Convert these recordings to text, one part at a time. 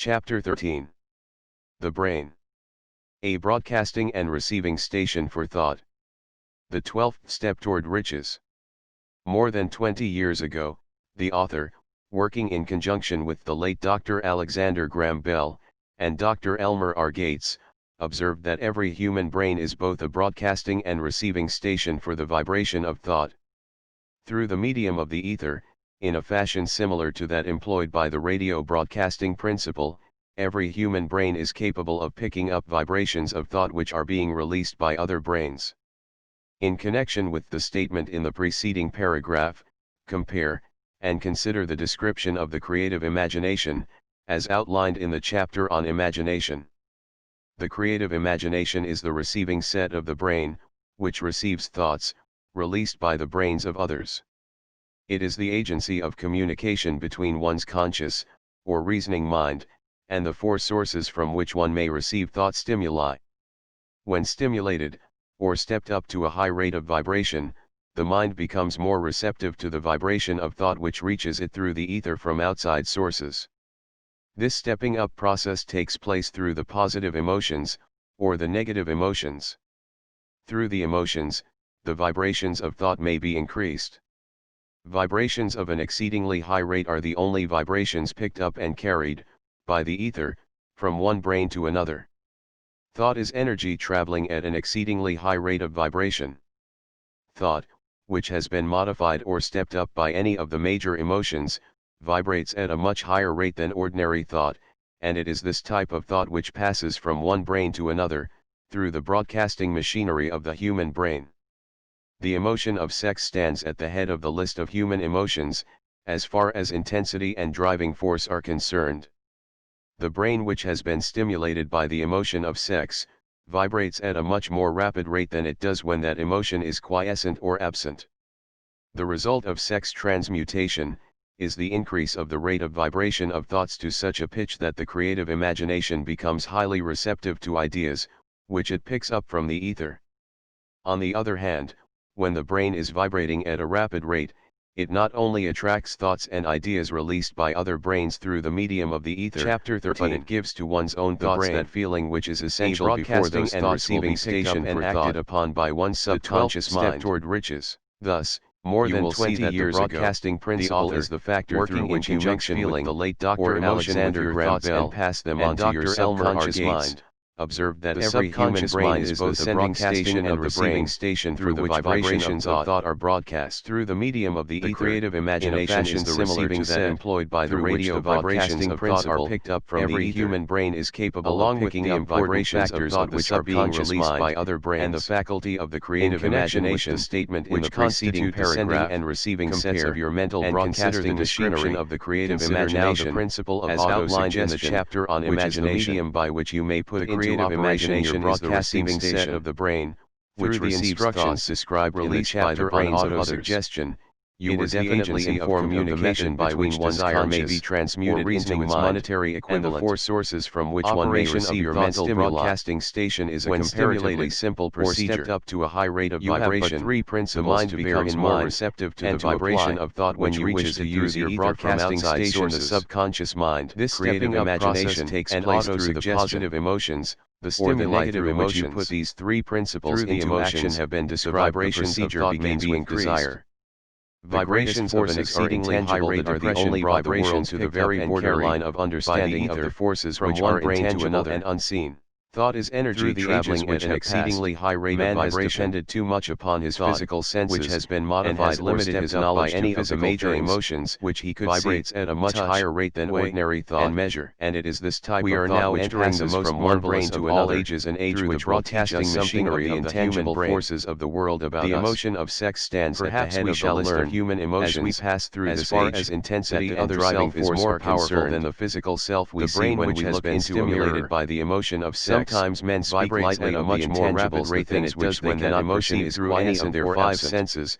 Chapter 13. The Brain. A broadcasting and receiving station for thought. The 12th step toward riches. More than 20 years ago, the author, working in conjunction with the late Dr. Alexander Graham Bell, and Dr. Elmer R. Gates, observed that every human brain is both a broadcasting and receiving station for the vibration of thought. Through the medium of the ether, in a fashion similar to that employed by the radio broadcasting principle, every human brain is capable of picking up vibrations of thought which are being released by other brains. In connection with the statement in the preceding paragraph, compare and consider the description of the creative imagination, as outlined in the chapter on imagination. The creative imagination is the receiving set of the brain, which receives thoughts, released by the brains of others. It is the agency of communication between one's conscious, or reasoning mind, and the four sources from which one may receive thought stimuli. When stimulated, or stepped up to a high rate of vibration, the mind becomes more receptive to the vibration of thought which reaches it through the ether from outside sources. This stepping up process takes place through the positive emotions, or the negative emotions. Through the emotions, the vibrations of thought may be increased. Vibrations of an exceedingly high rate are the only vibrations picked up and carried, by the ether, from one brain to another. Thought is energy traveling at an exceedingly high rate of vibration. Thought, which has been modified or stepped up by any of the major emotions, vibrates at a much higher rate than ordinary thought, and it is this type of thought which passes from one brain to another, through the broadcasting machinery of the human brain. The emotion of sex stands at the head of the list of human emotions, as far as intensity and driving force are concerned. The brain which has been stimulated by the emotion of sex, vibrates at a much more rapid rate than it does when that emotion is quiescent or absent. The result of sex transmutation, is the increase of the rate of vibration of thoughts to such a pitch that the creative imagination becomes highly receptive to ideas, which it picks up from the ether. On the other hand, when the brain is vibrating at a rapid rate, it not only attracts thoughts and ideas released by other brains through the medium of the ether, Chapter 13, but it gives to one's own thoughts that feeling which is essential before those thoughts will be picked up and acted upon by one's subconscious mind. Step toward riches. Thus, more than 20 years ago, the author is the factor through which in conjunction with the late Dr. Alexander Graham Bell and pass them on to your subconscious mind. Observed that every human brain is both a broadcasting and receiving station through the vibrations of thought are broadcast through the medium of the ether. The creative imagination is the receiving set employed by the radio vibrations of thought are picked up from every human brain is capable of picking up vibrations of thought which are being released by other brains, and the faculty of the creative imagination statement in the preceding paragraph and receiving sets of your mental broadcasting description of the creative imagination, the principle of as outlined in the chapter on imagination, the medium by which you may put into imagination is the receiving set of the brain, which receives thoughts described in the chapter on autosuggestion. You were definitely informed of the method by which desire may be transmuted into its monetary equivalent, and the four sources from which one may receive your mental broadcasting station is a comparatively simple procedure. Or stepped up to a high rate of vibration, three principles the mind becomes more receptive to the vibration of thought when you wish to use your broadcasting station, the subconscious mind. This creative imagination takes place through the positive emotions, the stimuli through which you put these three principles into action have been described. The procedure begins with desire. Vibrations of an exceedingly high rate are the only vibrations to the very borderline of understanding of the forces which are intangible and unseen. Thought is energy traveling at an exceedingly high rate of vibration. Has depended too much upon his physical senses, which has been modified and has limited his knowledge by any of the major emotions, which he could vibrates at a much higher rate than ordinary thought and measure. And it is this type we of thought now which entering the most from one brain to another, ages and age, which broadcasting machinery of the intangible forces of the world about the emotion of sex stands perhaps at the head of the list of human emotions. As we pass through this far age, as intensity and driving force is more powerful than the physical self we see when we has been stimulated by the emotion of sex. Sometimes men speak lightly at a much more rapid rate than it does when that emotion is through any of their five senses,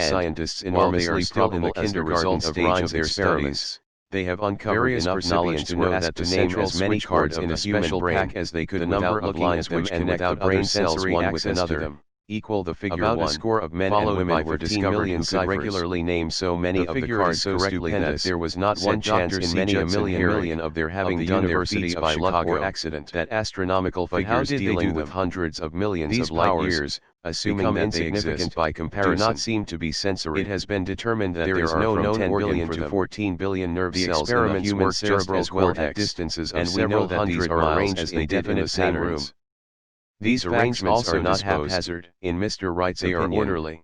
and, scientists while they are enormously still in the probable as the kindergarten result of stage rhyme of their experiments, studies, they have uncovered various enough knowledge recipients to were know asked that to the name central as many switchboard chords of in the a human special brain, pack as they could the number without of looking lines at them which and connect without the brain other cells sensory one with access to another, them. equal the figure About 1, a score of men and followed women by were 15 discovered million who could ciphers regularly name so many the of the figure cards is so correctly that stupendous, there was not said one chance Dr. in C. many a Judson million Herrick million of their having the done their University feats of by luck or Chicago, accident. That astronomical But how figures did they dealing do with them? hundreds of millions These of light powers, years, assuming become that they insignificant exist, by do comparison. not seem to be sensory. It has been determined that There there is are no from known 10 organ billion for to them. 14 billion nerve The cells in the experiments human work just cerebral as well at cortex, distances of and we know several that these hundred are miles arranged as in they did in the definite same patterns. room. These These arrangements facts are also not disposed, haphazard. in Mr. Wright's They are opinion, orderly,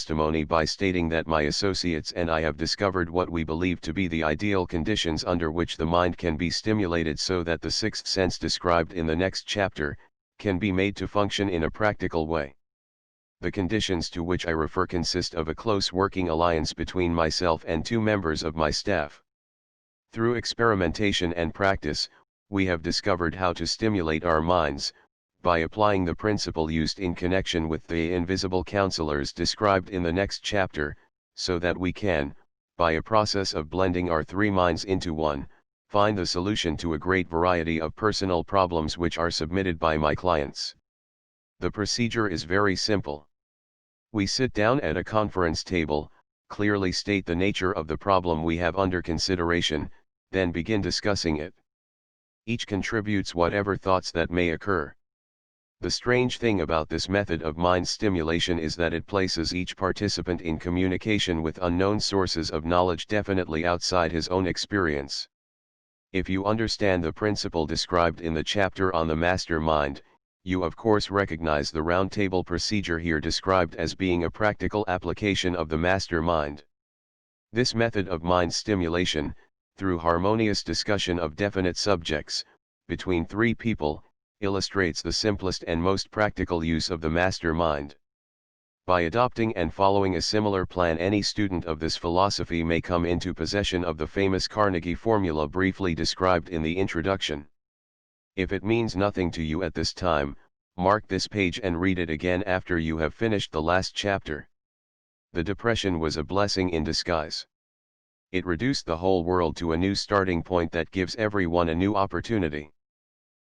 testimony by stating that my associates and I have discovered what we believe to be the ideal conditions under which the mind can be stimulated so that the sixth sense described in the next chapter, can be made to function in a practical way. The conditions to which I refer consist of a close working alliance between myself and 2 members of my staff. Through experimentation and practice, we have discovered how to stimulate our minds, by applying the principle used in connection with the invisible counselors described in the next chapter, so that we can, by a process of blending our 3 minds into one, find the solution to a great variety of personal problems which are submitted by my clients. The procedure is very simple. We sit down at a conference table, clearly state the nature of the problem we have under consideration, then begin discussing it. Each contributes whatever thoughts that may occur. The strange thing about this method of mind stimulation is that it places each participant in communication with unknown sources of knowledge definitely outside his own experience. If you understand the principle described in the chapter on the master mind, you of course recognize the roundtable procedure here described as being a practical application of the master mind. This method of mind stimulation, through harmonious discussion of definite subjects, between three people, illustrates the simplest and most practical use of the master mind. By adopting and following a similar plan, any student of this philosophy may come into possession of the famous Carnegie formula briefly described in the introduction. If it means nothing to you at this time, mark this page and read it again after you have finished the last chapter. The depression was a blessing in disguise. It reduced the whole world to a new starting point that gives everyone a new opportunity.